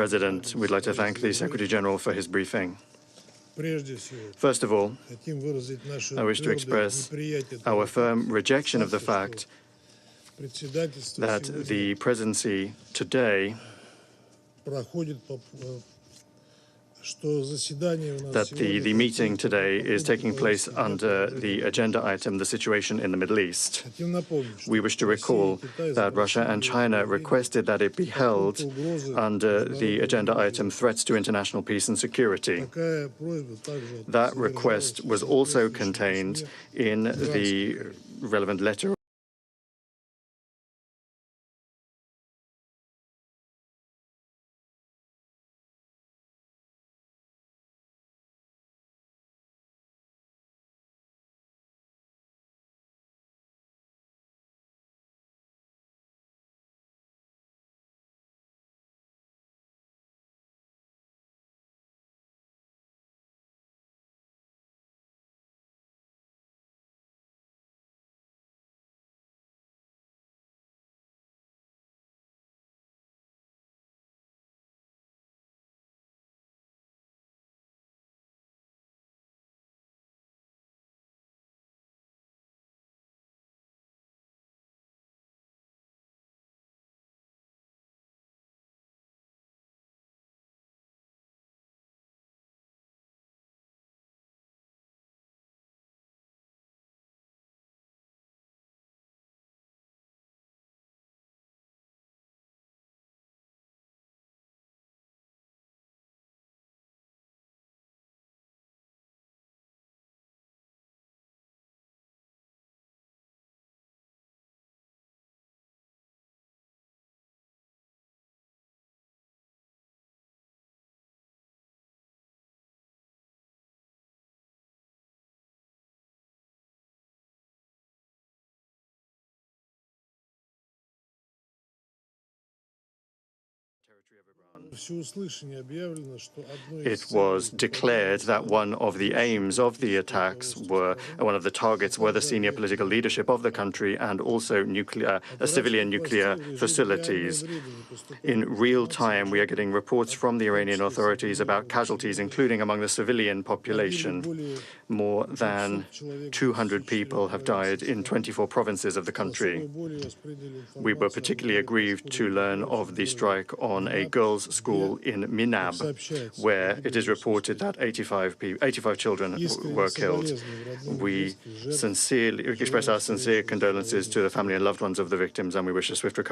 President. We'd like to thank the Secretary General for his briefing. First of all, I wish to express our firm rejection of the fact that the presidency today, that the meeting today is taking place under the agenda item, the situation in the Middle East. We wish to recall that Russia and China requested that it be held under the agenda item, threats to international peace and security. That request was also contained in the relevant letter. It was declared that one of the aims of the attacks one of the targets were the senior political leadership of the country and also civilian nuclear facilities. In real time, we are getting reports from the Iranian authorities about casualties, including among the civilian population. More than 200 people have died in 24 provinces of the country. We were particularly aggrieved to learn of the strike on a girls' school in Minab, where it is reported that 85 children were killed. We sincerely express our sincere condolences to the family and loved ones of the victims, and we wish a swift recovery.